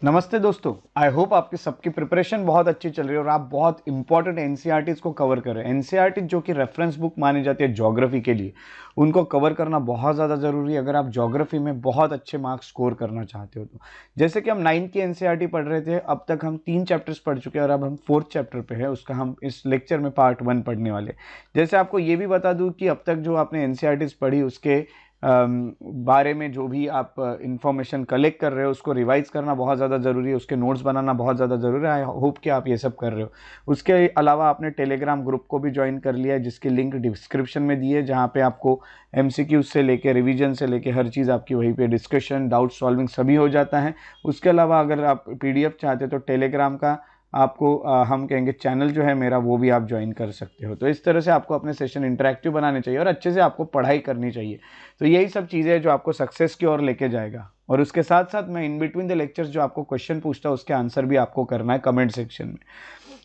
नमस्ते दोस्तों। I hope आपकी सबकी प्रिपरेशन बहुत अच्छी चल रही है और आप बहुत इंपॉर्टेंट एनसीईआरटीज को कवर कर रहे हैं। एनसीईआरटी जो कि रेफरेंस बुक मानी जाती है ज्योग्राफी के लिए, उनको कवर करना बहुत ज़्यादा ज़रूरी है अगर आप ज्योग्राफी में बहुत अच्छे मार्क्स स्कोर करना चाहते हो तो। जैसे कि हम 9th की एनसीईआरटी पढ़ रहे थे, अब तक हम 3 चैप्टर्स पढ़ चुके हैं और अब हम 4th चैप्टर पे है, उसका हम इस लेक्चर में पार्ट 1 पढ़ने वाले। जैसे आपको ये भी बता दूँ कि अब तक जो आपने एनसीईआरटीज पढ़ी उसके बारे में जो भी आप इंफॉर्मेशन कलेक्ट कर रहे हो उसको रिवाइज करना बहुत ज़्यादा ज़रूरी है, उसके नोट्स बनाना बहुत ज़्यादा ज़रूरी है। आई होप कि आप ये सब कर रहे हो। उसके अलावा आपने टेलीग्राम ग्रुप को भी ज्वाइन कर लिया है, जिसकी लिंक डिस्क्रिप्शन में दी है, जहाँ पे आपको एमसीक्यू से लेके रिवीजन से लेके हर चीज़ आपकी वहीं पे डिस्कशन डाउट सॉल्विंग सभी हो जाता है। उसके अलावा अगर आप पीडीएफ चाहते हो तो टेलीग्राम का आपको हम कहेंगे चैनल जो है मेरा, वो भी आप ज्वाइन कर सकते हो। तो इस तरह से आपको अपने सेशन इंटरेक्टिव बनाने चाहिए और अच्छे से आपको पढ़ाई करनी चाहिए। तो यही सब चीज़ें जो आपको सक्सेस की ओर लेके जाएगा। और उसके साथ साथ मैं इन बिटवीन द लेक्चर्स जो आपको क्वेश्चन पूछता हूँ उसके आंसर भी आपको करना है कमेंट सेक्शन में।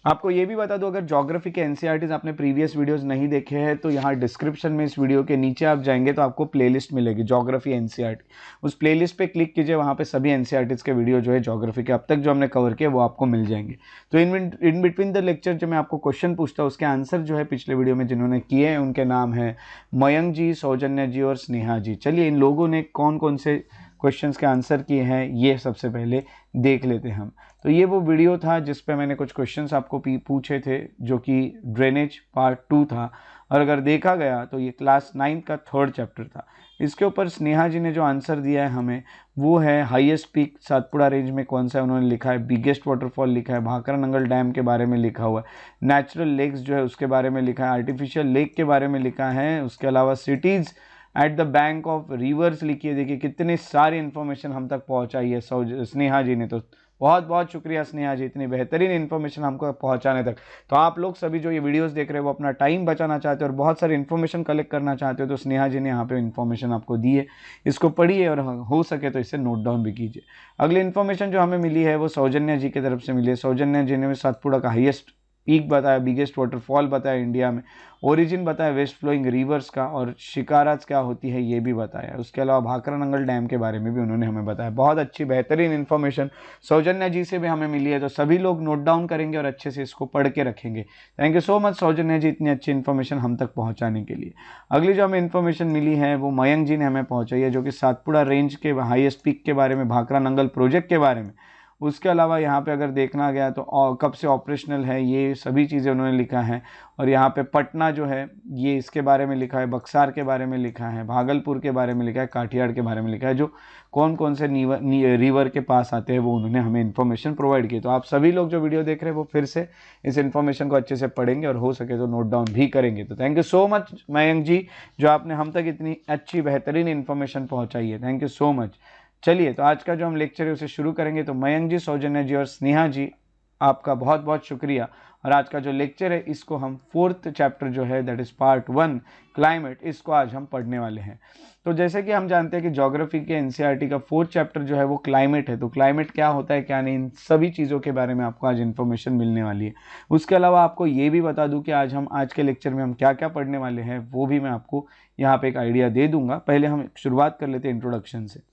आपको ये भी बता दूं, अगर ज्योग्राफी के एनसीईआरटीज आपने प्रीवियस वीडियोस नहीं देखे हैं तो यहाँ डिस्क्रिप्शन में इस वीडियो के नीचे आप जाएंगे तो आपको प्लेलिस्ट मिलेगी ज्योग्राफी एनसीईआरटी। उस प्लेलिस्ट पे क्लिक कीजिए, वहाँ पे सभी एनसीईआरटीज के वीडियो जो है ज्योग्राफी के अब तक जो हमने कवर किए वो आपको मिल जाएंगे। तो इन बिटवीन द लेक्चर जो मैं आपको क्वेश्चन पूछता हूँ उसके आंसर जो है पिछले वीडियो में जिन्होंने किए हैं उनके नाम है मयंक जी, सौजन्या जी और स्नेहा जी। चलिए इन लोगों ने कौन कौन से क्वेश्चंस के आंसर किए हैं ये सबसे पहले देख लेते हैं हम। तो ये वो वीडियो था जिस पे मैंने कुछ क्वेश्चंस आपको पूछे थे जो कि ड्रेनेज पार्ट 2 था। और अगर देखा गया तो ये क्लास 9 का 3rd चैप्टर था। इसके ऊपर स्नेहा जी ने जो आंसर दिया है हमें वो है हाईएस्ट पीक सातपुड़ा रेंज में कौन सा है, उन्होंने लिखा है बिगेस्ट वाटरफॉल लिखा है, भाखरा नंगल डैम के बारे में लिखा हुआ है, नेचुरल लेक्स जो है उसके बारे में लिखा है, आर्टिफिशियल लेक के बारे में लिखा है, उसके अलावा cities at the bank of reverse लिखी है। देखिए कितनी सारी इन्फॉर्मेशन हम तक पहुंचाई है स्नेहा जी ने। तो बहुत बहुत शुक्रिया स्नेहा जी, इतनी बेहतरीन इन्फॉर्मेशन हमको पहुंचाने तक। तो आप लोग सभी जो ये वीडियोस देख रहे हो वो अपना टाइम बचाना चाहते हो और बहुत सारी इन्फॉर्मेशन कलेक्ट करना चाहते हो तो स्नेहा जी ने यहाँ पे इन्फॉर्मेशन आपको दी है, इसको पढ़िए और हो सके तो इसे नोट डाउन भी कीजिए। अगली इन्फॉर्मेशन जो हमें मिली है वो सौजन्या जी की तरफ से मिली है। सौजन्या जी ने सातपुड़ा का हाईएस्ट पीक बताया, बिगेस्ट वाटरफॉल बताया इंडिया में, ओरिजिन बताया वेस्ट फ्लोइंग रिवर्स का, और शिकाराज क्या होती है ये भी बताया। उसके अलावा भाखरा नंगल डैम के बारे में भी उन्होंने हमें बताया। बहुत अच्छी बेहतरीन इन्फॉर्मेशन सौजन्या जी से भी हमें मिली है, तो सभी लोग नोट डाउन करेंगे और अच्छे से इसको पढ़ के रखेंगे। Thank you so much Saujanya ji इतनी अच्छी इन्फॉर्मेशन हम तक पहुंचाने के लिए। अगली जो हमें इन्फॉर्मेशन मिली है वो मयंक जी ने हमें पहुंचाई है, जो कि सातपुड़ा रेंज के हाईएस्ट पीक के बारे में, भाखरा नंगल प्रोजेक्ट के बारे में। उसके अलावा यहाँ पे अगर देखना गया तो कब से ऑपरेशनल है ये सभी चीज़ें उन्होंने लिखा है। और यहाँ पे पटना जो है ये इसके बारे में लिखा है, बक्सार के बारे में लिखा है, भागलपुर के बारे में लिखा है, काठियाड़ के बारे में लिखा है, जो कौन कौन से रिवर के पास आते हैं वो उन्होंने हमें इन्फॉर्मेशन प्रोवाइड की। तो आप सभी लोग जो वीडियो देख रहे हैं वो फिर से इस इन्फॉर्मेशन को अच्छे से पढ़ेंगे और हो सके तो नोट डाउन भी करेंगे। तो thank you so much Mayank ji, जो आपने हम तक इतनी अच्छी बेहतरीन इन्फॉर्मेशन पहुँचाई है। Thank you so much. चलिए तो आज का जो हम लेक्चर है उसे शुरू करेंगे। तो मयंक जी, सौजन्या जी और स्नेहा जी, आपका बहुत बहुत शुक्रिया। और आज का जो लेक्चर है इसको हम 4th चैप्टर जो है दैट इज पार्ट 1 क्लाइमेट, इसको आज हम पढ़ने वाले हैं। तो जैसे कि हम जानते हैं कि ज्योग्राफी के एनसीईआरटी का 4th चैप्टर जो है वो क्लाइमेट है। तो क्लाइमेट क्या होता है क्या नहीं, इन सभी चीज़ों के बारे में आपको आज इन्फॉर्मेशन मिलने वाली है। उसके अलावा आपको ये भी बता दूं कि आज के लेक्चर में हम क्या क्या पढ़ने वाले हैं वो भी मैं आपको यहाँ पे एक आइडिया दे दूंगा। पहले हम शुरुआत कर लेते हैं इंट्रोडक्शन से।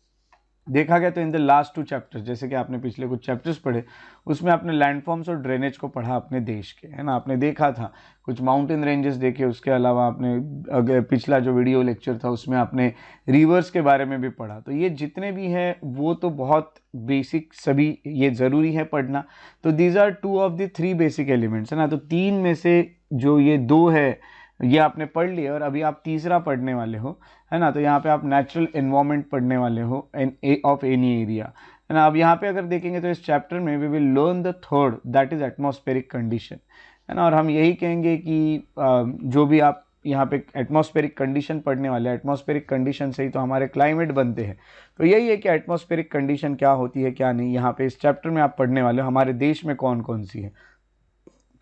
देखा गया तो इन द लास्ट 2 चैप्टर्स, जैसे कि आपने पिछले कुछ चैप्टर्स पढ़े उसमें आपने लैंडफॉर्म्स और ड्रेनेज को पढ़ा अपने देश के, है ना। आपने देखा था कुछ माउंटेन रेंजेस देखे, उसके अलावा आपने अगर पिछला जो वीडियो लेक्चर था उसमें आपने रिवर्स के बारे में भी पढ़ा। तो ये जितने भी हैं वो तो बहुत बेसिक सभी ये ज़रूरी है पढ़ना। तो these are 2 of the 3 basic elements, है ना। तो 3 में से जो ये 2 है ये आपने पढ़ लिया और अभी आप तीसरा पढ़ने वाले हो, है ना। तो यहाँ पे आप नेचुरल एनवायरनमेंट पढ़ने वाले हो ऑफ एनी एरिया, है ना। अब यहाँ पे अगर देखेंगे तो इस चैप्टर में we will learn the third that is atmospheric condition, है ना। और हम यही कहेंगे कि जो भी आप यहाँ पे एटमॉस्फेरिक कंडीशन पढ़ने वाले हैं, एटमॉस्फेरिक कंडीशन से ही तो हमारे क्लाइमेट बनते हैं। तो यही है कि एटमॉस्फेरिक कंडीशन क्या होती है क्या नहीं, यहाँ पे इस चैप्टर में आप पढ़ने वाले हो हमारे देश में कौन कौन सी है।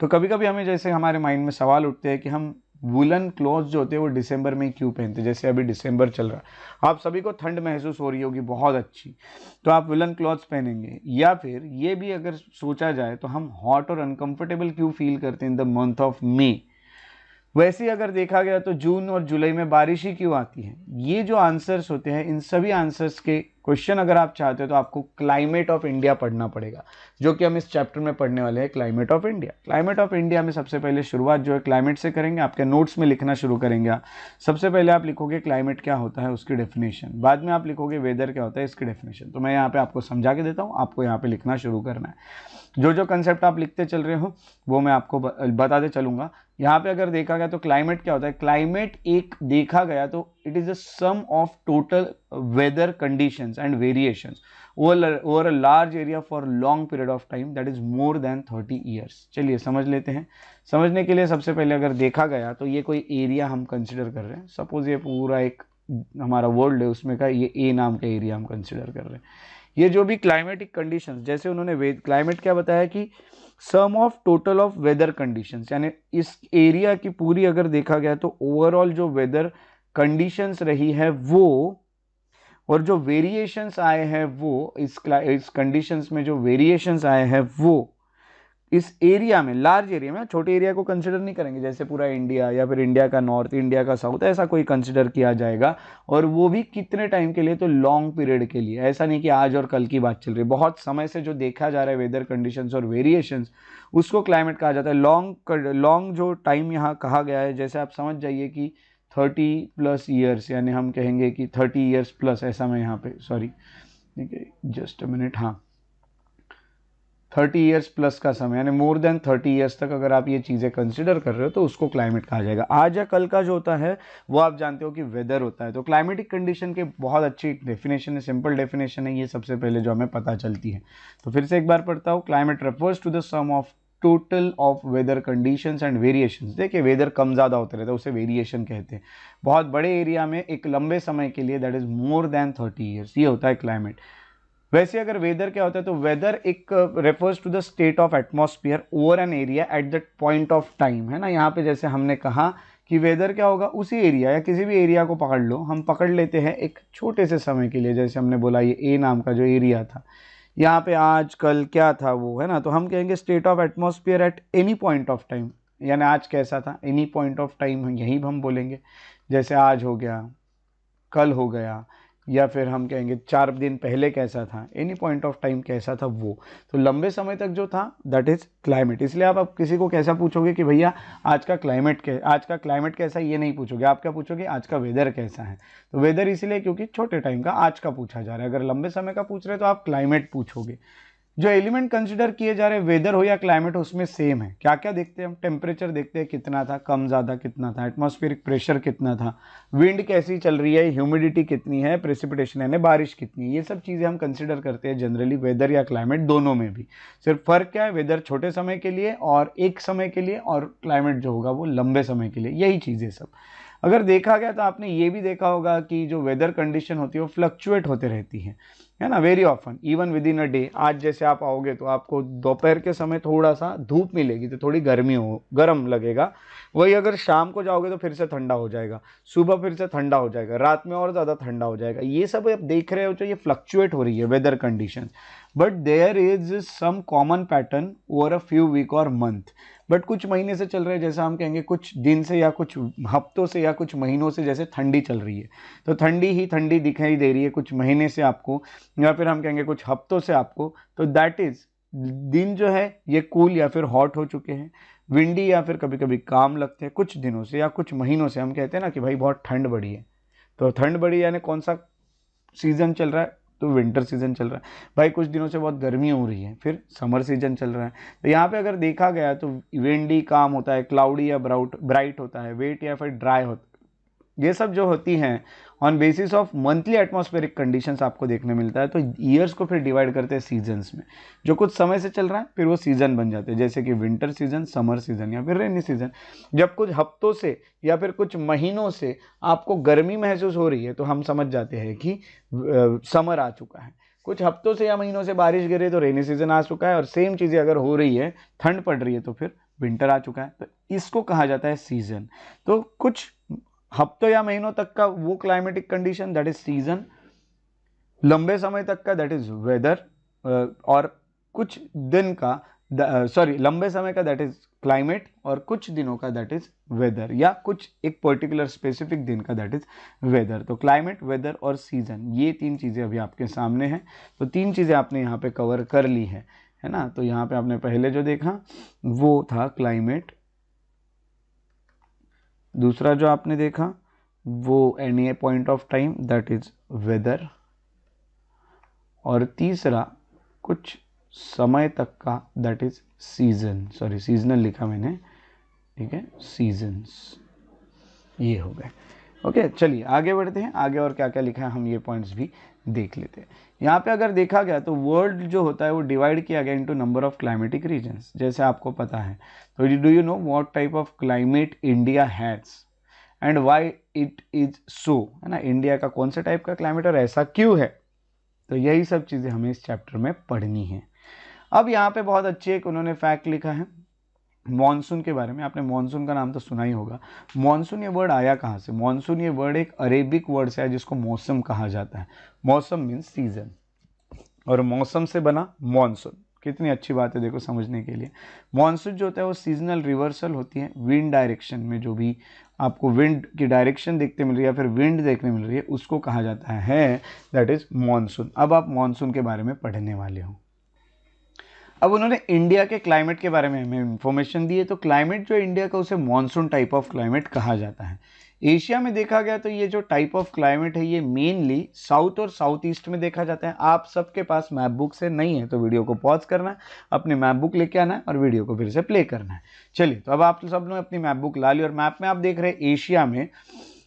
तो कभी कभी हमें जैसे हमारे माइंड में सवाल उठते हैं कि हम वुलन क्लॉथ्स जो होते हैं वो दिसंबर में ही क्यों पहनते हैं। जैसे अभी दिसंबर चल रहा है, आप सभी को ठंड महसूस हो रही होगी बहुत अच्छी, तो आप वुलन क्लॉथ्स पहनेंगे। या फिर ये भी अगर सोचा जाए तो हम हॉट और अनकंफर्टेबल क्यों फील करते हैं इन द मंथ ऑफ मई। वैसे ही अगर देखा गया तो जून और जुलाई में बारिश ही क्यों आती है? ये जो आंसर्स होते हैं, इन सभी आंसर्स के क्वेश्चन अगर आप चाहते हो तो आपको क्लाइमेट ऑफ इंडिया पढ़ना पड़ेगा, जो कि हम इस चैप्टर में पढ़ने वाले हैं, climate of India. Climate of India में सबसे पहले शुरुआत जो है क्लाइमेट से करेंगे, आपके नोट्स में लिखना शुरू करेंगे आप। सबसे पहले आप लिखोगे क्लाइमेट क्या होता है उसकी डेफिनेशन, बाद में आप लिखोगे वेदर क्या होता है इसकी डेफिनेशन। तो मैं यहाँ पे आपको समझा के देता हूँ, आपको यहाँ पे लिखना शुरू करना है। जो जो कंसेप्ट आप लिखते चल रहे हो वो मैं आपको बताते चलूंगा। यहाँ पे अगर देखा गया तो क्लाइमेट क्या होता है? क्लाइमेट एक देखा गया तो it is the sum of total weather conditions and variations over a large area for long period of time that is more than 30 years. चलिए समझ लेते हैं। समझने के लिए सबसे पहले अगर देखा गया तो ये कोई एरिया हम कंसिडर कर रहे हैं। सपोज ये पूरा एक हमारा वर्ल्ड है, उसमें का ये ए नाम का एरिया हम कंसिडर कर रहे हैं। ये जो भी क्लाइमेटिक कंडीशंस, जैसे उन्होंने क्लाइमेट क्या बताया कि sum of total of weather conditions, यानी इस एरिया की पूरी अगर देखा गया तो ओवरऑल जो वेदर कंडीशंस रही है वो, और जो वेरिएशंस आए हैं वो, इस कंडीशंस में जो वेरिएशंस आए हैं वो इस एरिया में, लार्ज एरिया में, छोटे एरिया को कंसिडर नहीं करेंगे जैसे पूरा इंडिया या फिर इंडिया का नॉर्थ, इंडिया का साउथ, ऐसा कोई कंसिडर किया जाएगा। और वो भी कितने टाइम के लिए? तो लॉन्ग पीरियड के लिए। ऐसा नहीं कि आज और कल की बात चल रही है, बहुत समय से जो देखा जा रहा है वेदर कंडीशंस और वेरिएशंस, उसको क्लाइमेट कहा जाता है। लॉन्ग जो टाइम यहाँ कहा गया है, जैसे आप समझ जाइए कि 30+ ईयर्स, यानी हम कहेंगे कि 30 ईयर्स प्लस, ऐसा मैं यहाँ पे, सॉरी ठीक है जस्ट अ मिनट, हाँ 30 ईयर्स प्लस का समय, यानी मोर देन 30 ईयर्स तक अगर आप ये चीज़ें कंसिडर कर रहे हो तो उसको क्लाइमेट कहा जाएगा। आज या कल का जो होता है वो आप जानते हो कि वेदर होता है। तो क्लाइमेटिक कंडीशन के बहुत अच्छी डेफिनेशन है, सिंपल डेफिनेशन है ये, सबसे पहले जो हमें पता चलती है। तो फिर से एक बार पढ़ता हूँ। Climate refers to the sum of total of weather conditions and variations. देखिए वेदर कम ज़्यादा होते रहता है, उसे वेरिएशन कहते हैं। बहुत बड़े एरिया में एक लंबे समय के लिए, that is more than 30 years, ये होता है क्लाइमेट। वैसे अगर वेदर क्या होता है तो वेदर एक refers to the state of atmosphere over an area at that point of time, है ना। यहाँ पे जैसे हमने कहा कि वेदर क्या होगा, उसी एरिया या किसी भी एरिया को पकड़ लो, हम पकड़ लेते हैं एक छोटे से समय के लिए। जैसे हमने बोला ये ए नाम का जो एरिया था, यहाँ पे आज कल क्या था वो, है ना। तो हम कहेंगे state of atmosphere at any point of time, यानी आज कैसा था, एनी पॉइंट ऑफ टाइम यही हम बोलेंगे। जैसे आज हो गया, कल हो गया, या फिर हम कहेंगे 4 दिन पहले कैसा था, एनी पॉइंट ऑफ टाइम कैसा था वो। तो लंबे समय तक जो था दैट इज क्लाइमेट। इसलिए आप किसी को कैसा पूछोगे कि भैया आज का क्लाइमेट कैसा है, ये नहीं पूछोगे, आप क्या पूछोगे, आज का वेदर कैसा है। तो वेदर इसलिए क्योंकि छोटे टाइम का, आज का पूछा जा रहा है। अगर लंबे समय का पूछ रहे हो तो आप क्लाइमेट पूछोगे। जो एलिमेंट कंसिडर किए जा रहे हैं, वेदर हो या क्लाइमेट हो, उसमें सेम है। क्या क्या देखते हैं हम? टेम्परेचर देखते हैं कितना था, कम ज़्यादा कितना था, एटमॉस्फेरिक प्रेशर कितना था, विंड कैसी चल रही है, ह्यूमिडिटी कितनी है, प्रेसिपिटेशन यानी बारिश कितनी है। ये सब चीज़ें हम कंसिडर करते हैं जनरली वेदर या क्लाइमेट दोनों में भी। सिर्फ फ़र्क क्या है, वेदर छोटे समय के लिए और एक समय के लिए, और क्लाइमेट जो होगा वो लंबे समय के लिए, यही चीज़ें सब। अगर देखा गया तो आपने ये भी देखा होगा कि जो वेदर कंडीशन होती है वो फ्लक्चुएट होते रहती है ना, very often, even with in a day. आज जैसे आप आओगे तो आपको दोपहर के समय थोड़ा सा धूप मिलेगी तो थोड़ी गर्म लगेगा। वही अगर शाम को जाओगे तो फिर से ठंडा हो जाएगा, सुबह फिर से ठंडा हो जाएगा, रात में और ज़्यादा ठंडा हो जाएगा। ये सब आप देख रहे हो जो ये फ्लक्चुएट हो रही है weather condition, but there is some common pattern over a few week और मंथ। बट कुछ महीने से चल रहे हैं, जैसा हम कहेंगे कुछ दिन से या कुछ हफ्तों से या कुछ महीनों से, जैसे ठंडी चल रही है तो ठंडी ही ठंडी दिखाई दे रही है कुछ महीने से आपको, या फिर हम कहेंगे कुछ हफ्तों से आपको, तो दैट इज दिन जो है ये कूल या फिर हॉट हो चुके हैं, विंडी या फिर कभी कभी काम लगते हैं। कुछ दिनों से या कुछ महीनों से हम कहते हैं ना कि भाई बहुत ठंड बढ़ी है। तो ठंड बढ़ी यानी कौन सा सीजन चल रहा है, तो विंटर सीजन चल रहा है। भाई कुछ दिनों से बहुत गर्मी हो रही है, फिर समर सीजन चल रहा है। तो यहाँ पे अगर देखा गया तो विंडी काम होता है, क्लाउडी या ब्राइट होता है, वेट या फिर ड्राई होता है। ये सब जो होती हैं on basis of monthly atmospheric conditions आपको देखने मिलता है। तो ईयर्स को फिर डिवाइड करते हैं सीजन्स में, जो कुछ समय से चल रहा है फिर वो सीजन बन जाते हैं, जैसे कि विंटर सीजन, समर सीजन या फिर रेनी सीजन। जब कुछ हफ्तों से या फिर कुछ महीनों से आपको गर्मी महसूस हो रही है तो हम समझ जाते हैं कि समर आ चुका है। कुछ हफ्तों से या महीनों से बारिश गिर रही है तो रेनी सीजन आ चुका है, और सेम चीज़ें अगर हो रही है, ठंड पड़ रही है, तो फिर विंटर आ चुका है। तो इसको कहा जाता है सीजन। तो कुछ हफ्तों या महीनों तक का वो climatic condition that is season, लंबे समय तक का दैट इज वेदर, और कुछ दिन का सॉरी लंबे समय का दैट इज क्लाइमेट, और कुछ दिनों का दैट इज वेदर, या कुछ एक पर्टिकुलर स्पेसिफिक दिन का दैट इज वेदर। तो क्लाइमेट, वेदर और सीजन, ये तीन चीज़ें अभी आपके सामने हैं। तो तीन चीज़ें आपने यहाँ पे कवर कर ली है ना। तो यहाँ पे आपने पहले जो देखा वो था क्लाइमेट, दूसरा जो आपने देखा वो any point of time that is whether, और तीसरा कुछ समय तक का that is season, sorry seasonal लिखा मैंने, ठीक है, सीजन्स, ये हो गए। ओके, चलिए आगे बढ़ते हैं। आगे और क्या क्या लिखा है हम ये पॉइंट्स भी देख लेते हैं। यहाँ पे अगर देखा गया तो वर्ल्ड जो होता है वो डिवाइड किया गया into number of climatic regions, जैसे आपको पता है। तो do you know what type of climate India has and why it is so, है ना, इंडिया का कौन से टाइप का क्लाइमेट और ऐसा क्यों है। तो यही सब चीज़ें हमें इस चैप्टर में पढ़नी है। अब यहाँ पे बहुत अच्छी एक उन्होंने फैक्ट लिखा है मॉनसून के बारे में। आपने मॉनसून का नाम तो सुना ही होगा। मॉनसून ये वर्ड आया कहाँ से? मॉनसून ये वर्ड एक अरेबिक वर्ड से है जिसको मौसम कहा जाता है। मौसम मीन्स सीजन, और मौसम से बना मॉनसून। कितनी अच्छी बात है देखो समझने के लिए। मॉनसून जो होता है वो सीजनल रिवर्सल होती है विंड डायरेक्शन में, जो भी आपको विंड की डायरेक्शन देखते मिल रही है या फिर विंड देखने मिल रही है उसको कहा जाता है दैट इज मॉनसून। अब आप मॉनसून के बारे में पढ़ने वाले हो। अब उन्होंने इंडिया के क्लाइमेट के बारे में हमें इन्फॉर्मेशन दी है। तो क्लाइमेट जो इंडिया का उसे मॉनसून टाइप ऑफ क्लाइमेट कहा जाता है। एशिया में देखा गया तो ये जो टाइप ऑफ क्लाइमेट है ये मेनली साउथ और साउथ ईस्ट में देखा जाता है। आप सबके पास मैप बुक से नहीं है तो वीडियो को पॉज करना है, अपनी मैप बुक लेके आना है और वीडियो को फिर से प्ले करना है। चलिए, तो अब आप सब लोग अपनी मैप बुक ला ली और मैप में आप देख रहे हैं एशिया में,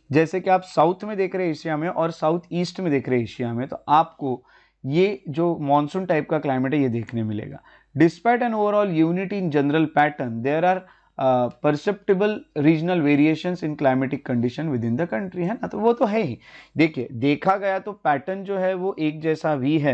जैसे कि आप साउथ में देख रहे हैं एशिया में और साउथ ईस्ट में देख रहे हैं एशिया में, तो आपको ये जो मॉनसून टाइप का क्लाइमेट है ये देखने मिलेगा। Despite an overall unity in general pattern there are perceptible regional variations in climatic condition within the country, है ना। तो वो तो है ही। देखिए, देखा गया तो पैटर्न जो है वो एक जैसा भी है,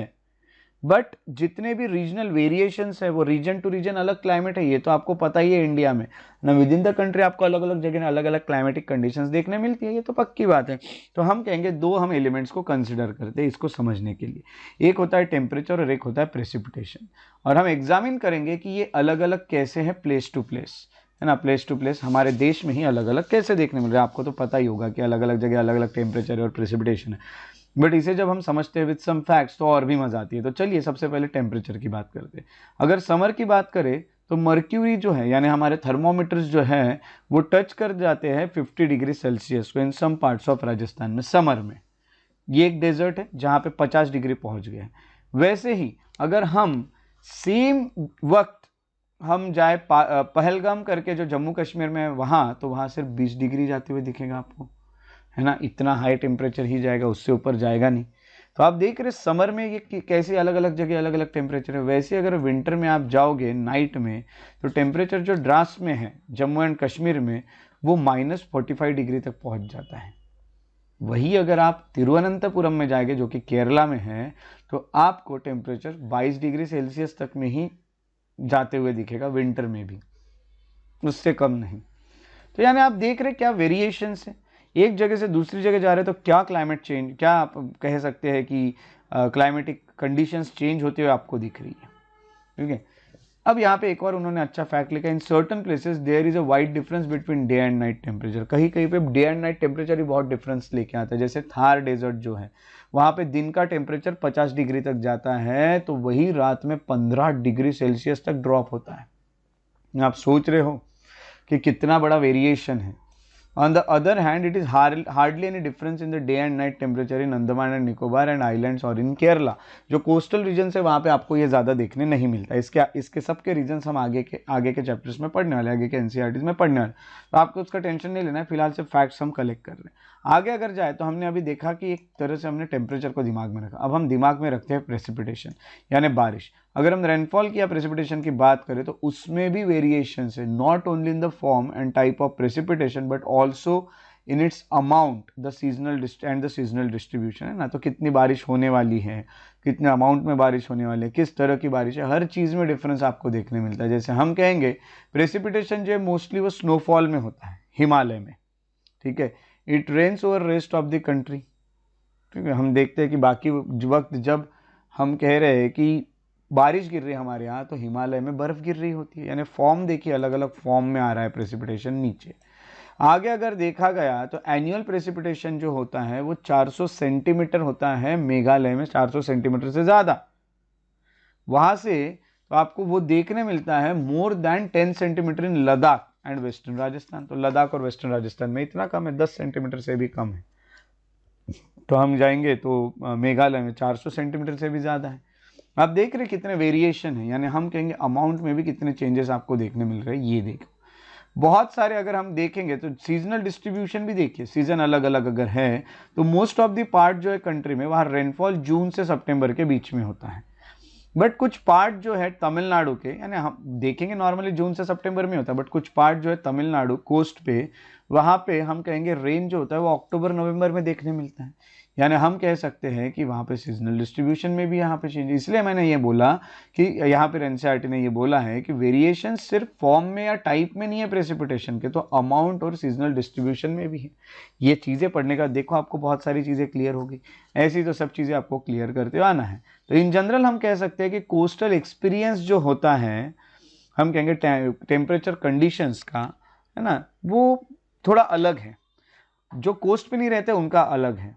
बट जितने भी रीजनल वेरिएशंस है वो रीजन टू रीजन अलग क्लाइमेट है, ये तो आपको पता ही है इंडिया में ना। विद इन द कंट्री आपको अलग अलग जगह अलग अलग क्लाइमेटिक कंडीशंस देखने मिलती है, ये तो पक्की बात है। तो हम कहेंगे दो हम एलिमेंट्स को कंसिडर करते हैं इसको समझने के लिए। एक होता है टेम्परेचर और एक होता है प्रेसिपिटेशन, और हम एग्जामिन करेंगे कि ये अलग अलग कैसे हैं प्लेस टू प्लेस, है ना। प्लेस टू प्लेस हमारे देश में ही अलग अलग कैसे देखने मिल रहा है। आपको तो पता ही होगा कि अलग अलग जगह अलग अलग टेम्परेचर और प्रेसिपिटेशन है, बट इसे जब हम समझते हैं विद सम फैक्ट्स तो और भी मजा आती है। तो चलिए सबसे पहले टेम्परेचर की बात करते हैं। अगर समर की बात करें तो मर्क्यूरी जो है यानी हमारे थर्मोमीटर्स जो है वो टच कर जाते हैं 50 डिग्री सेल्सियस को इन सम पार्ट्स ऑफ राजस्थान में समर में। ये एक डेजर्ट है जहाँ पे 50 डिग्री पहुँच गए हैं। वैसे ही अगर हम सेम वक्त हम जाए पहलगाम करके जो जम्मू कश्मीर में है वहाँ, तो वहाँ सिर्फ 20 डिग्री जाते हुए दिखेगा आपको, है ना। इतना हाई टेम्परेचर ही जाएगा, उससे ऊपर जाएगा नहीं। तो आप देख रहे समर में ये कैसे अलग अलग जगह अलग अलग टेम्परेचर है। वैसे अगर विंटर में आप जाओगे नाइट में तो टेम्परेचर जो द्रास में है जम्मू एंड कश्मीर में वो -45 डिग्री तक पहुंच जाता है। वही अगर आप तिरुवनंतपुरम में जाएंगे जो कि केरला में है तो आपको टेम्परेचर 22 डिग्री सेल्सियस तक में ही जाते हुए दिखेगा विंटर में भी, उससे कम नहीं। तो यानी आप देख रहे क्या वेरिएशंस है, एक जगह से दूसरी जगह जा रहे हैं तो क्या क्लाइमेट चेंज, क्या आप कह सकते हैं कि क्लाइमेटिक कंडीशंस चेंज होते हुए आपको दिख रही है, ठीक है। अब यहाँ पे एक और उन्होंने अच्छा फैक्ट लिखा, in certain places there is a wide difference between day and night temperature. कहीं कहीं पे डे एंड नाइट टेम्परेचर ही बहुत डिफरेंस लेके आता है। जैसे थार डेजर्ट जो है वहाँ पे दिन का टेम्परेचर 50 डिग्री तक जाता है तो वही रात में 15 डिग्री सेल्सियस तक ड्रॉप होता है। आप सोच रहे हो कि कितना बड़ा वेरिएशन है। On the other hand, it is hardly any difference in the day and night temperature in Andaman and Nicobar and Islands और in Kerala। जो कोस्टल रीजन है वहाँ पे आपको ये ज़्यादा देखने नहीं मिलता। इसके सबके रीजन्स हम आगे के चैप्टर्स में पढ़ने वाले, आगे के एनसीईआरटीज में पढ़ने वाले। तो आपको उसका टेंशन नहीं लेना है, फिलहाल से फैक्ट्स हम कलेक्ट कर रहे हैं। आगे अगर जाए तो हमने अभी देखा कि एक तरह से हमने टेम्परेचर को दिमाग में रखा। अब हम दिमाग में रखते हैं प्रेसिपिटेशन यानी बारिश। अगर हम रेनफॉल की या प्रेसिपिटेशन की बात करें तो उसमें भी वेरिएशन है, not only in the form and type of precipitation but also in its amount the seasonal distribution, है ना। तो कितनी बारिश होने वाली है, कितने अमाउंट में बारिश होने वाली है, किस तरह की बारिश है, हर चीज़ में डिफरेंस आपको देखने मिलता है। जैसे हम कहेंगे प्रेसिपिटेशन जो है मोस्टली वो स्नोफॉल में होता है हिमालय में, ठीक है। It rains over rest of the country, ठीक है। हम देखते हैं कि बाकी वक्त जब हम कह रहे हैं कि बारिश गिर रही है हमारे यहाँ, तो हिमालय में बर्फ गिर रही होती है। यानी फॉर्म देखिए, अलग अलग फॉर्म में आ रहा है प्रेसिपिटेशन नीचे। आगे अगर देखा गया तो एनुअल प्रेसिपिटेशन जो होता है वो 400 सेंटीमीटर होता है मेघालय में, 400 सेंटीमीटर से ज़्यादा। वहाँ से तो आपको वो देखने मिलता है more than 10 centimetre in Ladakh and western Rajasthan. तो लद्दाख और वेस्टर्न राजस्थान में इतना कम है, 10 सेंटीमीटर से भी कम है। तो हम जाएंगे तो मेघालय में 400 सेंटीमीटर से भी ज़्यादा है। आप देख रहे कितने वेरिएशन है, यानी हम कहेंगे अमाउंट में भी कितने चेंजेस आपको देखने मिल रहे हैं। ये देखो बहुत सारे अगर हम देखेंगे तो सीजनल डिस्ट्रीब्यूशन भी देखिए, सीजन अलग अलग अगर है तो मोस्ट ऑफ द पार्ट जो है कंट्री में वहाँ रेनफॉल जून से सितंबर के बीच में होता है। बट कुछ पार्ट जो है तमिलनाडु के, यानी हम देखेंगे नॉर्मली जून से सितंबर में होता है, बट कुछ पार्ट जो है तमिलनाडु कोस्ट पे, वहाँ पे हम कहेंगे रेन जो होता है वो अक्टूबर नवंबर में देखने मिलता है। यानी हम कह सकते हैं कि वहाँ पे सीजनल डिस्ट्रीब्यूशन में भी यहाँ पे चेंज। इसलिए मैंने ये बोला कि यहाँ पे एनसीईआरटी ने ये बोला है कि वेरिएशन सिर्फ फॉर्म में या टाइप में नहीं है प्रेसिपिटेशन के, तो अमाउंट और सीजनल डिस्ट्रीब्यूशन में भी है। ये चीज़ें पढ़ने का देखो आपको बहुत सारी चीज़ें क्लियर होगी। ऐसी तो सब चीज़ें आपको क्लियर करते आना है। तो इन जनरल हम कह सकते हैं कि कोस्टल एक्सपीरियंस जो होता है, हम कहेंगे टेम्परेचर कंडीशंस का, है ना, वो थोड़ा अलग है। जो कोस्ट पे नहीं रहते उनका अलग है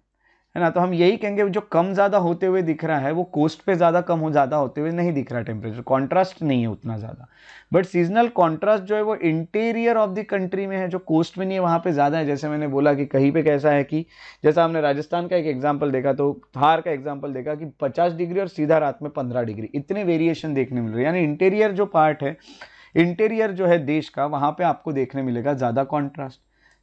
ना। तो हम यही कहेंगे जो कम ज़्यादा होते हुए दिख रहा है वो कोस्ट पे ज़्यादा कम हो ज़्यादा होते हुए नहीं दिख रहा। टेम्परेचर कॉन्ट्रास्ट नहीं है उतना ज़्यादा, बट सीजनल कॉन्ट्रास्ट जो है वो इंटीरियर ऑफ द कंट्री में है, जो कोस्ट में नहीं है वहाँ पे ज़्यादा है। जैसे मैंने बोला कि कहीं पे कैसा है कि जैसा हमने राजस्थान का एक एग्जाम्पल देखा, तो थार का एग्जाम्पल देखा कि 50 डिग्री और सीधा रात में 15 डिग्री, इतने वेरिएशन देखने मिल रहे हैं। यानी इंटीरियर जो पार्ट है, इंटीरियर जो है देश का, वहाँ पे आपको देखने मिलेगा ज़्यादा कॉन्ट्रास्ट।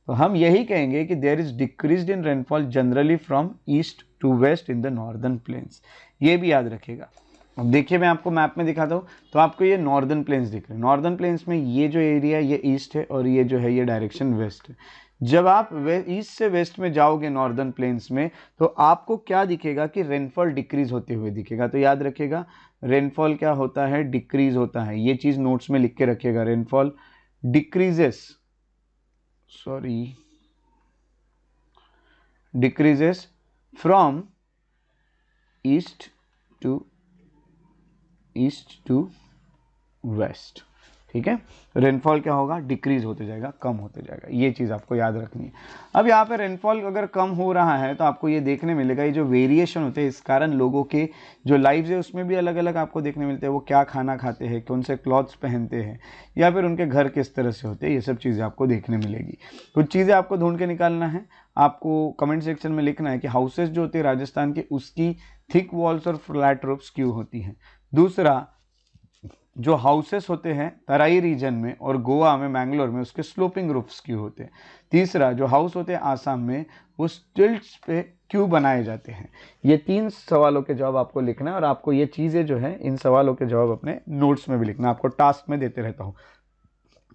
तो हम यही कहेंगे कि there is decreased in rainfall generally from east to west in the northern plains. ये भी याद रखिएगा। अब देखिए मैं आपको मैप में दिखाता हूँ, तो आपको ये नॉर्दर्न प्लेन्स दिख रहे हैं। नॉर्दर्न प्लेन्स में ये जो एरिया ये ईस्ट है और ये जो है ये डायरेक्शन वेस्ट है। जब आप ईस्ट से वेस्ट में जाओगे नॉर्दर्न प्लेन्स में, तो आपको क्या दिखेगा कि रेनफॉल डिक्रीज होते हुए दिखेगा। तो याद रखिएगा रेनफॉल क्या होता है, डिक्रीज होता है। ये चीज़ नोट्स में लिख के रखिएगा, rainfall decreases, decreases from east to west। ठीक है, रेनफॉल क्या होगा, डिक्रीज होते जाएगा, कम होते जाएगा। ये चीज़ आपको याद रखनी है। अब यहाँ पे रेनफॉल अगर कम हो रहा है तो आपको ये देखने मिलेगा, ये जो वेरिएशन होते हैं इस कारण लोगों के जो लाइव्स है उसमें भी अलग अलग आपको देखने मिलते हैं। वो क्या खाना खाते हैं, कौन से क्लॉथ्स पहनते हैं, या फिर उनके घर किस तरह से होते हैं, ये सब चीज़ें आपको देखने मिलेगी। कुछ चीज़ें आपको ढूंढ के निकालना है, आपको कमेंट सेक्शन में लिखना है कि हाउसेज जो होती है राजस्थान की उसकी थिक वॉल्स और फ्लैट रूफ्स क्यों होती हैं। दूसरा, जो हाउसेस होते हैं तराई रीजन में और गोवा में, मैंगलोर में, उसके स्लोपिंग रूफ्स क्यों होते हैं। तीसरा, जो हाउस होते हैं आसाम में वो स्टिल्ट्स पे क्यों बनाए जाते हैं। ये 3 सवालों के जवाब आपको लिखना है, और आपको ये चीज़ें जो है इन सवालों के जवाब अपने नोट्स में भी लिखना। आपको टास्क में देते रहता हूँ,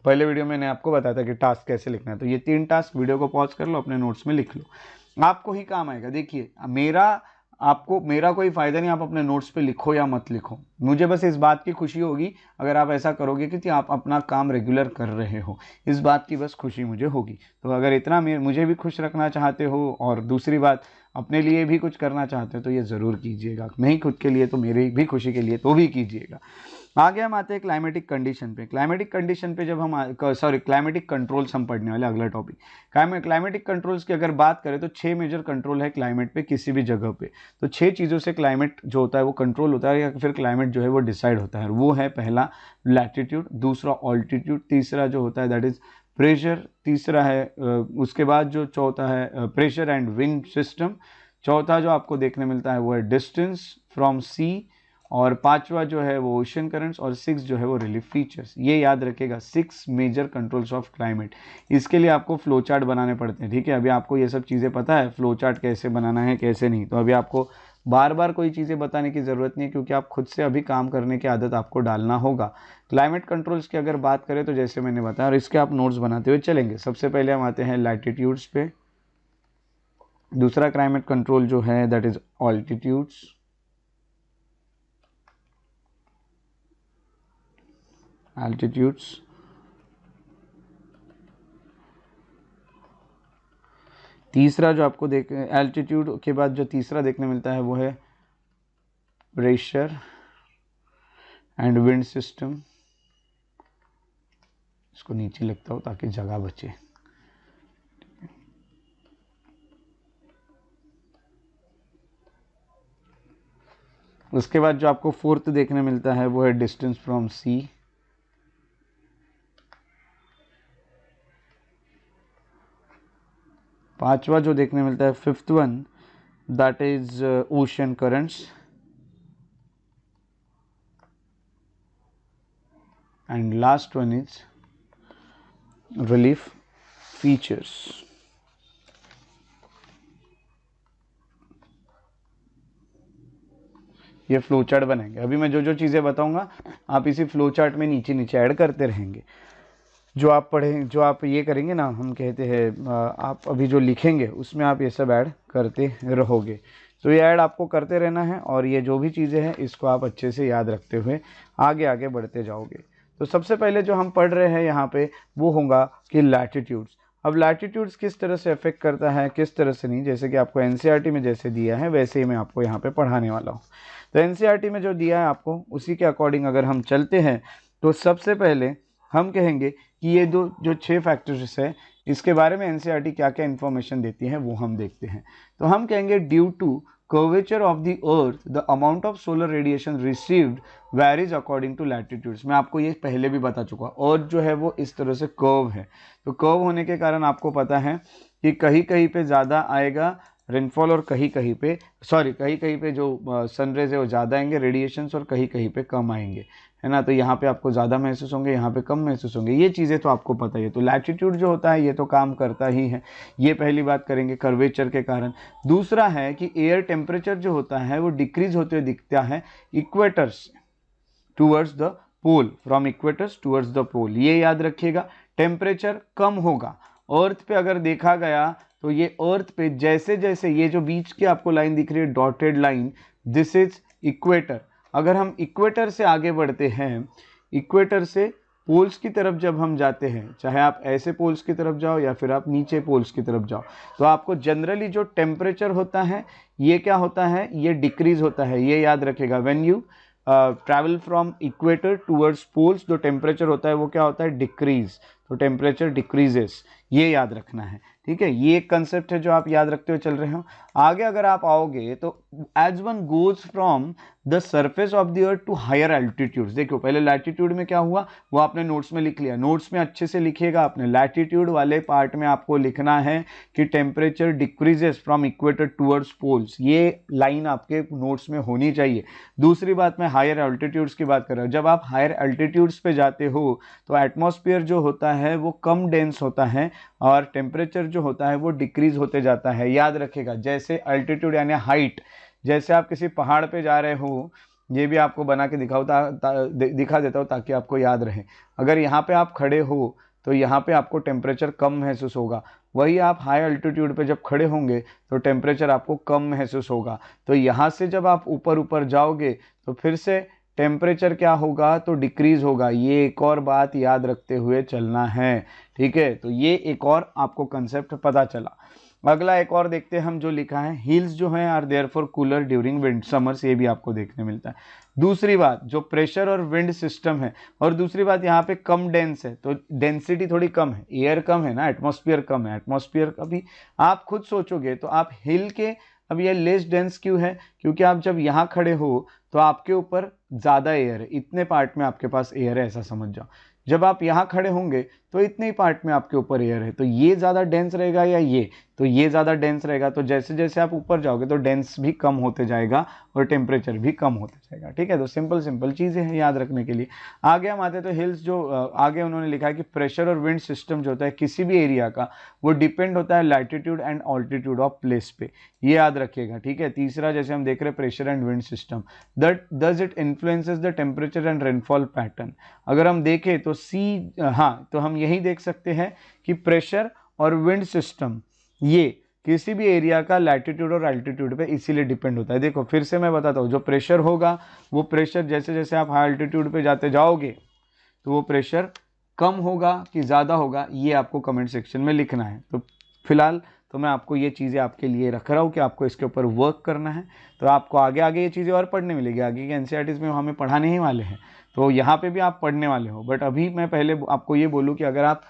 पहले वीडियो में मैंने आपको बताया था कि टास्क कैसे लिखना है। तो ये 3 टास्क वीडियो को पॉज कर लो, अपने नोट्स में लिख लो, आपको ही काम आएगा। देखिए मेरा कोई फ़ायदा नहीं, आप अपने नोट्स पे लिखो या मत लिखो, मुझे बस इस बात की खुशी होगी अगर आप ऐसा करोगे क्योंकि आप अपना काम रेगुलर कर रहे हो, इस बात की बस खुशी मुझे होगी। तो अगर इतना मुझे भी खुश रखना चाहते हो और दूसरी बात अपने लिए भी कुछ करना चाहते हो तो ये ज़रूर कीजिएगा, नहीं खुद के लिए तो मेरी भी खुशी के लिए तो भी कीजिएगा। आगे हम आते हैं क्लाइमेटिक कंडीशन पे। क्लाइमेटिक कंडीशन पे जब हम क्लाइमेटिक कंट्रोल्स हम पढ़ने वाले, अगला टॉपिक क्लाइमेटिक कंट्रोल्स की अगर बात करें तो 6 मेजर कंट्रोल है क्लाइमेट पे किसी भी जगह पे। तो 6 चीज़ों से क्लाइमेट जो होता है वो कंट्रोल होता है या फिर क्लाइमेट जो है वो डिसाइड होता है। वो है पहला लैटिट्यूड, दूसरा ऑल्टीट्यूड, तीसरा जो होता है दैट इज प्रेशर, तीसरा है उसके बाद जो चौथा है प्रेशर एंड विंड सिस्टम, चौथा जो आपको देखने मिलता है वो है डिस्टेंस फ्रॉम सी, और 5वां जो है वो ओशन करंट्स, और 6 जो है वो रिलीफ फीचर्स। ये याद रखेगा 6 मेजर कंट्रोल्स ऑफ क्लाइमेट। इसके लिए आपको फ्लो चार्ट बनाने पड़ते हैं। ठीक है, अभी आपको ये सब चीज़ें पता है फ्लो चार्ट कैसे बनाना है कैसे नहीं, तो अभी आपको बार बार कोई चीज़ें बताने की ज़रूरत नहीं है क्योंकि आप खुद से अभी काम करने की आदत आपको डालना होगा। क्लाइमेट कंट्रोल्स की अगर बात करें तो जैसे मैंने बताया, और इसके आप नोट्स बनाते हुए चलेंगे। सबसे पहले हम आते हैं लैटिट्यूड्स पे। दूसरा क्लाइमेट कंट्रोल जो है दैट इज ऑल्टीट्यूड्स, एल्टीट्यूड्स। तीसरा जो आपको एल्टीट्यूड के बाद जो तीसरा देखने मिलता है वो है प्रेशर, एंड विंड सिस्टम, इसको नीचे लिखता हूँ ताकि जगह बचे। उसके बाद जो आपको फोर्थ देखने मिलता है वो है डिस्टेंस फ्रॉम सी। पांचवा जो देखने मिलता है, fifth one, that is ocean currents. And last one is relief features. ये फ्लो चार्ट बनाएंगे। अभी मैं जो जो चीज़ें बताऊंगा आप इसी फ्लो चार्ट में नीचे नीचे ऐड करते रहेंगे। जो आप पढ़ें, जो आप ये करेंगे ना, हम कहते हैं आप अभी जो लिखेंगे उसमें आप ये सब ऐड करते रहोगे। तो ये ऐड आपको करते रहना है और ये जो भी चीज़ें हैं इसको आप अच्छे से याद रखते हुए आगे आगे बढ़ते जाओगे। तो सबसे पहले जो हम पढ़ रहे हैं यहाँ पे वो होगा कि लैटिट्यूड्स। अब लैटिट्यूड्स किस तरह से अफेक्ट करता है, किस तरह से नहीं, जैसे कि आपको एनसीईआरटी में जैसे दिया है वैसे ही मैं आपको यहाँ पे पढ़ाने वाला हूँ। तो एनसीईआरटी में जो दिया है आपको उसी के अकॉर्डिंग अगर हम चलते हैं तो सबसे पहले हम कहेंगे कि ये जो 6 फैक्टर्स है इसके बारे में एनसीईआरटी क्या क्या इन्फॉर्मेशन देती है वो हम देखते हैं। तो हम कहेंगे due to curvature of the earth the amount of solar radiation received varies according to latitudes. मैं आपको ये पहले भी बता चुका, अर्थ जो है वो इस तरह से कर्व है, तो कर्व होने के कारण आपको पता है कि कहीं कहीं पे ज़्यादा आएगा रेनफॉल और कहीं कहीं पे जो सनरेज है वो ज़्यादा आएंगे रेडिएशंस और कहीं कहीं पे कम आएंगे, है ना। तो यहाँ पे आपको ज़्यादा महसूस होंगे, यहाँ पे कम महसूस होंगे, ये चीज़ें तो आपको पता ही है। तो लैटिट्यूड जो होता है ये तो काम करता ही है, ये पहली बात करेंगे कर्वेचर के कारण। दूसरा है कि एयर टेम्परेचर जो होता है वो डिक्रीज होते हुए दिखता है equators towards the pole, from equators towards the pole, ये याद रखिएगा। टेम्परेचर कम होगा अर्थ पे, अगर देखा गया तो ये अर्थ पे जैसे जैसे ये जो बीच की आपको लाइन दिख रही है dotted line, this is equator. अगर हम इक्वेटर से आगे बढ़ते हैं, इक्वेटर से पोल्स की तरफ जब हम जाते हैं, चाहे आप ऐसे पोल्स की तरफ जाओ या फिर आप नीचे पोल्स की तरफ जाओ, तो आपको जनरली जो टेम्परेचर होता है ये क्या होता है, ये डिक्रीज होता है, ये याद रखेगा। When you travel from equator towards poles, जो टेम्परेचर होता है वो क्या होता है, डिक्रीज, तो टेम्परेचर डिक्रीजेस, ये याद रखना है, ठीक है। ये एक कंसेप्ट है जो आप याद रखते हुए चल रहे हो। आगे अगर आप आओगे तो as one goes from the surface of the earth to higher altitudes, देखो पहले लैटिट्यूड में क्या हुआ वो आपने नोट्स में लिख लिया, नोट्स में अच्छे से लिखिएगा आपने। लैटिट्यूड वाले पार्ट में आपको लिखना है कि temperature decreases from equator towards poles, ये लाइन आपके नोट्स में होनी चाहिए। दूसरी बात, मैं हायर एल्टीट्यूड्स की बात कर रहा हूँ। जब आप हायर एल्टीट्यूड्स पे जाते हो तो एटमॉस्फेयर जो होता है वो कम डेंस होता है और टेम्परेचर जो होता है वो डिक्रीज होते जाता है, याद रखेगा। जैसे अल्टीट्यूड यानी हाइट, जैसे आप किसी पहाड़ पे जा रहे हो, ये भी आपको बना के दिखा देता हूँ ताकि आपको याद रहे। अगर यहाँ पे आप खड़े हो तो यहाँ पे आपको टेम्परेचर कम महसूस होगा, वही आप हाई अल्टीट्यूड पे जब खड़े होंगे तो टेम्परेचर आपको कम महसूस होगा। तो यहाँ से जब आप ऊपर ऊपर जाओगे तो फिर से टेम्परेचर क्या होगा, तो डिक्रीज होगा। ये एक और बात याद रखते हुए चलना है, ठीक है। तो ये एक और आपको कंसेप्ट पता चला। अगला एक और देखते हैं हम, जो लिखा है हिल्स जो हैं are therefore cooler during wind summers, ये भी आपको देखने मिलता है। दूसरी बात, जो प्रेशर और विंड सिस्टम है, और दूसरी बात यहाँ पे कम डेंस है, तो डेंसिटी थोड़ी कम है, एयर कम है ना, एटमॉस्फेयर कम है। एटमॉस्फेयर अभी आप खुद सोचोगे तो आप हिल के, अब ये लेस डेंस क्यों है, क्योंकि आप जब यहाँ खड़े हो तो आपके ऊपर ज़्यादा एयर है, इतने पार्ट में आपके पास एयर है, ऐसा समझ जाओ। जब आप यहाँ खड़े होंगे तो इतने ही पार्ट में आपके ऊपर एयर है, तो ये ज़्यादा डेंस रहेगा या ये, तो ये ज़्यादा डेंस रहेगा। तो जैसे जैसे आप ऊपर जाओगे तो डेंस भी कम होते जाएगा और टेम्परेचर भी कम होते जाएगा, ठीक है। तो सिंपल चीज़ें हैं याद रखने के लिए। आगे हम आते हैं तो हिल्स जो आगे उन्होंने लिखा है कि प्रेशर और विंड सिस्टम जो होता है किसी भी एरिया का, वो डिपेंड होता है latitude and altitude of place पे, ये याद रखिएगा, ठीक है। तीसरा, जैसे हम देख रहे हैं pressure and wind system, that does it influences the temperature and rainfall pattern. अगर हम देखें तो तो हम यही देख सकते हैं कि प्रेशर और विंड सिस्टम ये किसी भी एरिया का लैटिट्यूड और एल्टीट्यूड पे इसीलिए डिपेंड होता है। देखो फिर से मैं बताता हूँ, जो प्रेशर होगा वो प्रेशर जैसे जैसे आप हाई एल्टीट्यूड पे जाते जाओगे तो वो प्रेशर कम होगा कि ज़्यादा होगा, ये आपको कमेंट सेक्शन में लिखना है। तो फिलहाल तो मैं आपको ये चीज़ें आपके लिए रख रहा हूँ कि आपको इसके ऊपर वर्क करना है। तो आपको आगे आगे ये चीज़ें और पढ़ने मिलेगी, आगे के एनसीईआरटीज़ में हमें पढ़ाने ही वाले हैं। तो यहाँ पे भी आप पढ़ने वाले हो। बट अभी मैं पहले आपको ये बोलूँ कि अगर आप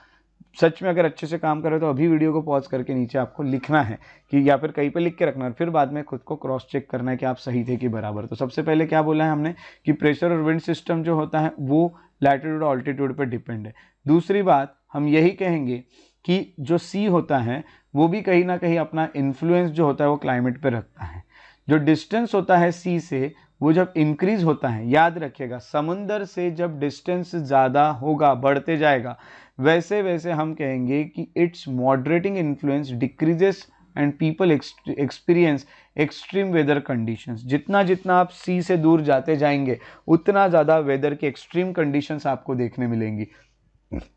सच में अगर अच्छे से काम कर रहे हो तो अभी वीडियो को पॉज करके नीचे आपको लिखना है कि, या फिर कहीं पे लिख के रखना है, फिर बाद में खुद को क्रॉस चेक करना है कि आप सही थे कि बराबर। तो सबसे पहले क्या बोला है हमने कि प्रेशर और विंड सिस्टम जो होता है वो लैटिट्यूड और ऑल्टीट्यूड पर डिपेंड है। दूसरी बात हम यही कहेंगे कि जो सी होता है वो भी कहीं ना कहीं अपना इन्फ्लुएंस जो होता है वो क्लाइमेट पे रखता है। जो डिस्टेंस होता है सी से वो जब इंक्रीज होता है, याद रखिएगा समुंदर से जब डिस्टेंस ज़्यादा होगा, बढ़ते जाएगा, वैसे वैसे हम कहेंगे कि its moderating influence decreases and people experience extreme weather conditions. जितना जितना आप सी से दूर जाते जाएंगे उतना ज़्यादा वेदर के एक्सट्रीम कंडीशंस आपको देखने मिलेंगी।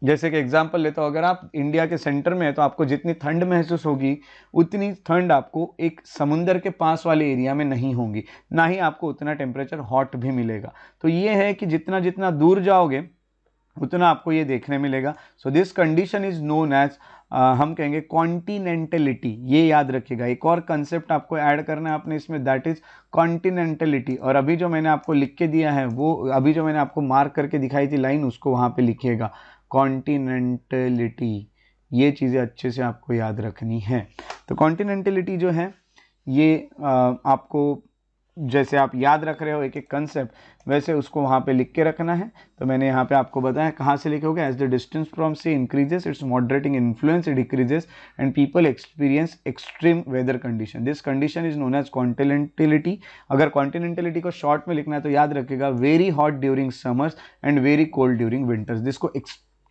जैसे कि एग्जांपल लेता हूँ, अगर आप इंडिया के सेंटर में है तो आपको जितनी ठंड महसूस होगी उतनी ठंड आपको एक समुंदर के पास वाले एरिया में नहीं होगी, ना ही आपको उतना टेम्परेचर हॉट भी मिलेगा। तो ये है कि जितना जितना दूर जाओगे उतना आपको ये देखने मिलेगा। So this condition is known as हम कहेंगे कॉन्टिनेंटलिटी। ये याद रखिएगा। एक और कंसेप्ट आपको ऐड करना है आपने इसमें, दैट इज कॉन्टिनेंटलिटी। और अभी जो मैंने आपको लिख के दिया है वो, अभी जो मैंने आपको मार्क करके दिखाई थी लाइन, उसको वहाँ पे लिखिएगा कॉन्टिनेंटलिटी। ये चीज़ें अच्छे से आपको याद रखनी है। तो कॉन्टिनेंटलिटी जो है ये आपको, जैसे आप याद रख रहे हो एक एक कंसेप्ट, वैसे उसको वहाँ पे लिख के रखना है। तो मैंने यहाँ पे आपको बताया कहाँ से लिखे होगे, as the distance from sea increases its moderating influence decreases and people experience extreme weather condition. This condition is known as continentality. अगर कॉन्टिनेंटलिटी को शॉर्ट में लिखना है तो याद रखिएगा very hot during summers and very cold during winters. जिसको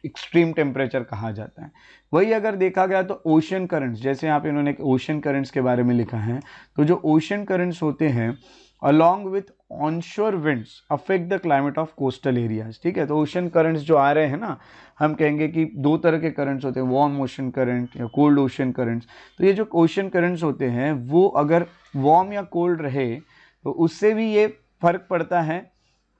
extreme temperature कहा जाता है। वही अगर देखा गया तो ओशन करंट्स, जैसे यहाँ पे इन्होंने ओशन करंट्स के बारे में लिखा है, तो जो ओशन करंट्स होते हैं along with onshore winds affect the climate of coastal areas। ठीक है, तो ओशन करंट्स जो आ रहे हैं ना, हम कहेंगे कि दो तरह के करंट्स होते हैं, वार्म ओशन करंट या कोल्ड ओशन करंट्स। तो ये जो ओशन करंट्स होते हैं वो अगर वार्म या कोल्ड रहे तो उससे भी ये फर्क पड़ता है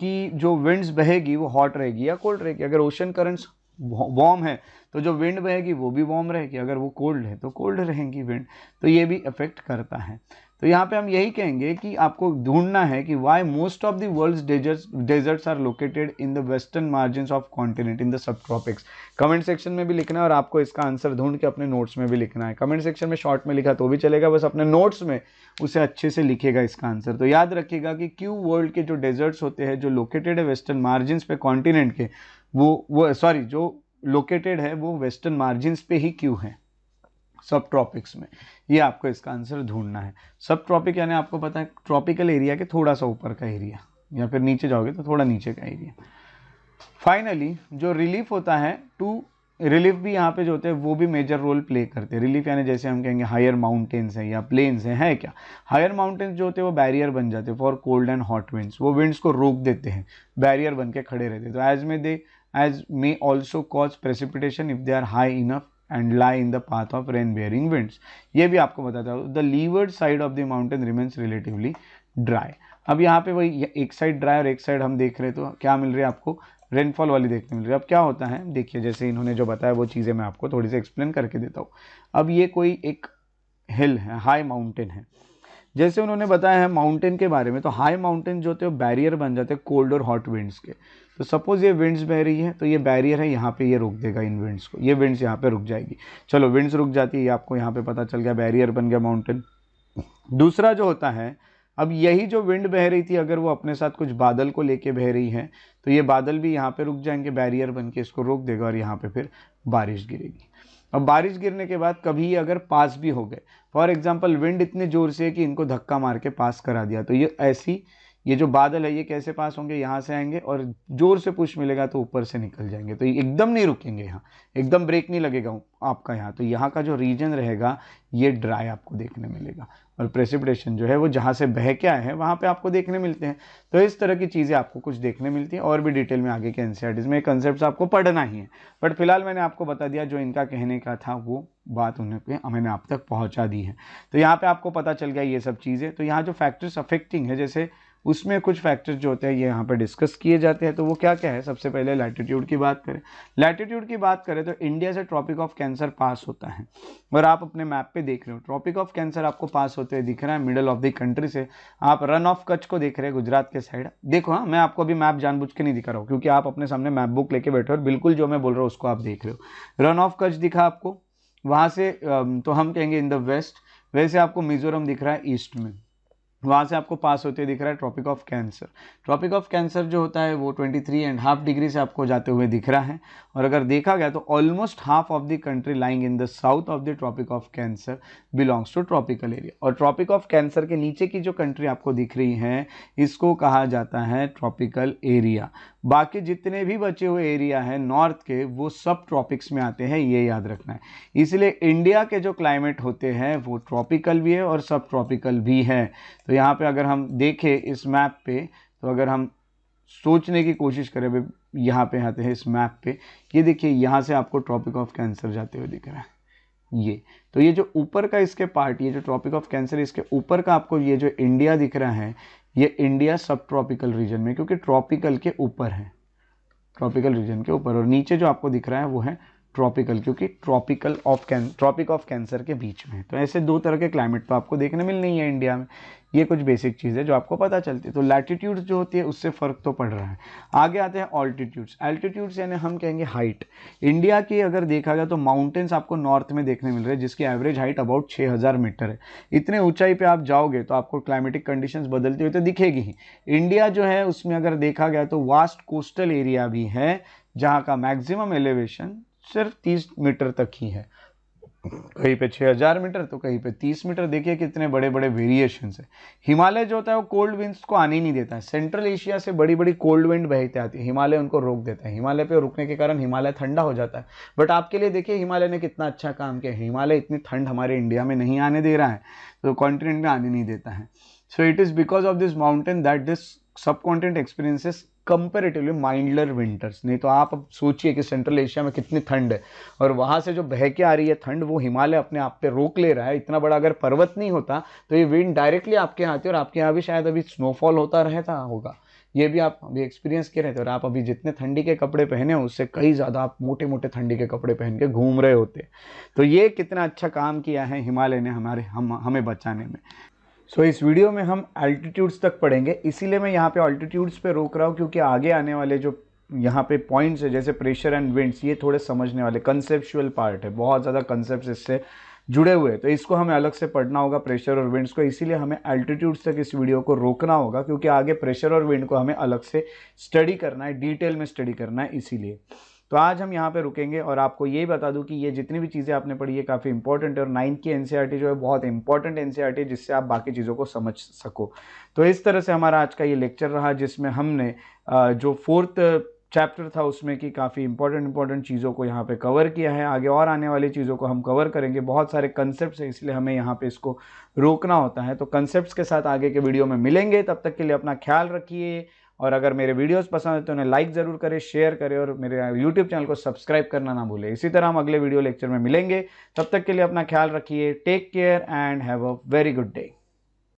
कि जो विंड्स बहेगी वो हॉट रहेगी या कोल्ड रहेगी। अगर ओशन करंट्स वार्म है तो जो विंड बहेगी वो भी वार्म रहेगी, अगर वो कोल्ड है तो कोल्ड रहेंगी विंड। तो ये भी अफेक्ट करता है। तो यहाँ पे हम यही कहेंगे कि आपको ढूंढना है कि why most of the world's deserts are located in the western margins of continent in the subtropics. Comment section में भी लिखना है और आपको इसका आंसर ढूंढ के अपने नोट्स में भी लिखना है। कमेंट सेक्शन में शॉर्ट में लिखा तो भी चलेगा, बस अपने नोट्स में उसे अच्छे से लिखेगा इसका आंसर। तो याद रखिएगा कि क्यों वर्ल्ड के जो डेजर्ट्स होते हैं जो लोकेटेड है वेस्टर्न मार्जिन्स पे कॉन्टिनेंट के, जो लोकेटेड है वो वेस्टर्न मार्जिन्स पे ही क्यों है सब ट्रॉपिक्स में। ये आपको इसका आंसर ढूंढना है। सब ट्रॉपिक यानी आपको पता है ट्रॉपिकल एरिया के थोड़ा सा ऊपर का एरिया, या फिर नीचे जाओगे तो थोड़ा नीचे का एरिया। फाइनली जो रिलीफ होता है, रिलीफ भी यहाँ पे जो होते हैं वो भी मेजर रोल प्ले करते हैं। रिलीफ यानी जैसे हम कहेंगे हायर माउंटेन्स हैं या प्लेन्स हैं, है क्या। हायर माउंटेन्स जो होते हैं वो बैरियर बन जाते हैं for cold and hot winds. वो विंड्स को रोक देते हैं, बैरियर बन के खड़े रहते हैं। तो as may also cause precipitation if they are high enough and lie in the path of rain bearing winds. ये भी आपको बताता हूँ। The leeward side of the mountain remains relatively dry. अब यहाँ पे वही एक साइड ड्राई और एक साइड हम देख रहे हैं, तो क्या मिल रही है आपको, रेनफॉल वाली देखने मिल रही है। अब क्या होता है देखिए, जैसे इन्होंने जो बताया वो चीज़ें मैं आपको थोड़ी सी एक्सप्लेन करके देता हूँ। अब ये कोई एक हिल है, हाई माउंटेन है, जैसे उन्होंने बताया है माउंटेन के बारे में, तो हाई माउंटेन जो होते हैं बैरियर बन जाते हैं कोल्ड और हॉट विंड्स के। तो सपोज ये विंड्स बह रही है तो ये बैरियर है, यहाँ पे ये रोक देगा इन विंड्स को, ये विंड्स यहाँ पे रुक जाएगी। चलो विंड्स रुक जाती है, ये आपको यहाँ पे पता चल गया, बैरियर बन गया माउंटेन। दूसरा जो होता है, अब यही जो विंड बह रही थी अगर वो अपने साथ कुछ बादल को लेके बह रही है तो ये बादल भी यहाँ पे रुक जाएंगे, बैरियर बन के इसको रोक देगा और यहाँ पे फिर बारिश गिरेगी। अब बारिश गिरने के बाद कभी ये अगर पास भी हो गए, फॉर एग्जांपल विंड इतने जोर से है कि इनको धक्का मार के पास करा दिया, तो ये जो बादल है ये कैसे पास होंगे, यहाँ से आएंगे और जोर से पुश मिलेगा तो ऊपर से निकल जाएंगे। तो ये एकदम नहीं रुकेंगे, यहाँ एकदम ब्रेक नहीं लगेगा आपका यहाँ। तो यहाँ का जो रीजन रहेगा ये ड्राई आपको देखने मिलेगा और प्रेसिपिटेशन जो है वो जहाँ से बह के आए हैं वहाँ पे आपको देखने मिलते हैं। तो इस तरह की चीज़ें आपको कुछ देखने मिलती हैं और भी डिटेल में आगे के एनसीईआरटीज़ में कंसेप्ट आपको पढ़ना ही है। बट फिलहाल मैंने आपको बता दिया जो इनका कहने का था वो बात मैंने आप तक पहुँचा दी है। तो यहाँ पर आपको पता चल गया ये सब चीज़ें। तो यहाँ जो फैक्टर्स अफेक्टिंग है, जैसे उसमें कुछ फैक्टर्स जो होते हैं ये यहाँ पे डिस्कस किए जाते हैं। तो वो क्या क्या है, सबसे पहले लैटिट्यूड की बात करें। लैटिट्यूड की बात करें तो इंडिया से ट्रॉपिक ऑफ कैंसर पास होता है, और आप अपने मैप पे देख रहे हो ट्रॉपिक ऑफ कैंसर आपको पास होते हुए दिख रहा है मिडल ऑफ द कंट्री से। आप रन ऑफ कच्छ को देख रहे हैं गुजरात के साइड। देखो हाँ, मैं आपको अभी मैप जानबूझ के नहीं दिखा रहा हूँ, क्योंकि आप अपने सामने मैप बुक लेके बैठे हो और बिल्कुल जो मैं बोल रहा हूँ उसको आप देख रहे हो। रन ऑफ कच्छ दिखा आपको, वहाँ से तो हम कहेंगे इन द वेस्ट। वैसे आपको मिजोरम दिख रहा है ईस्ट में, वहाँ से आपको पास होते दिख रहा है tropic of cancer. Tropic of cancer जो होता है वो 23.5 डिग्री से आपको जाते हुए दिख रहा है। और अगर देखा गया तो almost half of the country lying in the south of the tropic of cancer belongs to tropical area. और ट्रॉपिक ऑफ कैंसर के नीचे की जो कंट्री आपको दिख रही है इसको कहा जाता है ट्रॉपिकल एरिया। बाकी जितने भी बचे हुए एरिया हैं नॉर्थ के वो सब ट्रॉपिक्स में आते हैं, ये याद रखना है। इसलिए इंडिया के जो क्लाइमेट होते हैं वो ट्रॉपिकल भी है और सब ट्रॉपिकल भी है। तो यहाँ पे अगर हम देखें इस मैप पे, तो अगर हम सोचने की कोशिश करें, यहाँ पे आते हैं इस मैप पे, ये देखिए यहाँ से आपको ट्रॉपिक ऑफ कैंसर जाते हुए दिख रहा है ये। तो ये जो ऊपर का इसके पार्ट, ये जो ट्रॉपिक ऑफ कैंसर इसके ऊपर का आपको ये जो इंडिया दिख रहा है, ये इंडिया सब ट्रॉपिकल रीजन में, क्योंकि ट्रॉपिकल के ऊपर है, ट्रॉपिकल रीजन के ऊपर। और नीचे जो आपको दिख रहा है वो है ट्रॉपिकल, क्योंकि ट्रॉपिक ऑफ कैंसर के बीच में है। तो ऐसे दो तरह के क्लाइमेट तो आपको देखने मिलनी है इंडिया में। ये कुछ बेसिक चीज़ है जो आपको पता चलती है। तो लैटिट्यूड्स जो होती है उससे फ़र्क तो पड़ रहा है। आगे आते हैं ऑल्टीट्यूड्स। एल्टीट्यूड्स यानी हम कहेंगे हाइट। इंडिया की अगर देखा गया तो माउंटेन्स आपको नॉर्थ में देखने मिल रहे हैं जिसकी एवरेज हाइट अबाउट 6000 मीटर है। इतने ऊंचाई पे आप जाओगे तो आपको क्लाइमेटिक कंडीशंस बदलती हुई तो दिखेगी ही। इंडिया जो है उसमें अगर देखा गया तो वास्ट कोस्टल एरिया भी है जहाँ का मैक्सिमम एलिवेशन सिर्फ 30 मीटर तक ही है, कहीं पे 6000 मीटर तो कहीं पे 30 मीटर। देखिए कितने बड़े बड़े वेरिएशंस है। हिमालय जो होता है वो कोल्ड विंड्स को आने ही नहीं देता है। सेंट्रल एशिया से बड़ी बड़ी कोल्ड विंड बहते आती है, हिमालय उनको रोक देता है। हिमालय पे रुकने के कारण हिमालय ठंडा हो जाता है। बट आपके लिए देखिए हिमालय ने कितना अच्छा काम किया। हिमालय इतनी ठंड हमारे इंडिया में नहीं आने दे रहा है, तो कॉन्टिनेंट में आने नहीं देता है। So it is because of this mountain that this subcontinent experiences comparatively milder winters. नहीं तो आप अब सोचिए कि सेंट्रल एशिया में कितनी ठंड है और वहाँ से जो बह के आ रही है ठंड वो हिमालय अपने आप पे रोक ले रहा है। इतना बड़ा अगर पर्वत नहीं होता तो ये विंड डायरेक्टली आपके यहाँ आती है और आपके यहाँ भी शायद अभी स्नोफॉल होता रहता होगा। ये भी आप अभी एक्सपीरियंस कर रहे थे। और आप अभी जितने ठंडी के कपड़े पहने हो उससे कई ज़्यादा आप मोटे मोटे ठंडी के कपड़े पहन के घूम रहे होते। तो ये कितना अच्छा काम किया है हिमालय ने हमें बचाने में। सो इस वीडियो में हम एल्टीट्यूड्स तक पढ़ेंगे, इसीलिए मैं यहाँ पे एल्टीट्यूड्स पे रोक रहा हूँ क्योंकि आगे आने वाले जो यहाँ पे पॉइंट्स है जैसे प्रेशर एंड विंड्स, ये थोड़े समझने वाले कंसेप्चुअल पार्ट है। बहुत ज़्यादा कंसेप्ट इससे जुड़े हुए हैं, तो इसको हमें अलग से पढ़ना होगा प्रेशर और विंड्स को। इसीलिए हमें एल्टीट्यूड्स तक इस वीडियो को रोकना होगा क्योंकि आगे प्रेशर और विंड को हमें अलग से स्टडी करना है, डिटेल में स्टडी करना है। इसीलिए तो आज हम यहाँ पे रुकेंगे और आपको ये बता दूं कि ये जितनी भी चीज़ें आपने पढ़ी है काफ़ी इंपॉर्टेंट है और 9th की एनसीईआरटी जो है बहुत इंपॉर्टेंट एनसीईआरटी है जिससे आप बाकी चीज़ों को समझ सको। तो इस तरह से हमारा आज का ये लेक्चर रहा जिसमें हमने जो 4th चैप्टर था उसमें की काफ़ी इंपॉर्टेंट चीज़ों को यहाँ पे कवर किया है। आगे और आने वाली चीज़ों को हम कवर करेंगे। बहुत सारे कंसेप्ट्स हैं इसलिए हमें यहाँ पे इसको रोकना होता है। तो कंसेप्ट्स के साथ आगे के वीडियो में मिलेंगे, तब तक के लिए अपना ख्याल रखिए। और अगर मेरे वीडियोस पसंद है तो उन्हें लाइक ज़रूर करें, शेयर करें और मेरे यूट्यूब चैनल को सब्सक्राइब करना ना भूलें। इसी तरह हम अगले वीडियो लेक्चर में मिलेंगे, तब तक के लिए अपना ख्याल रखिए। Take care and have a very good day.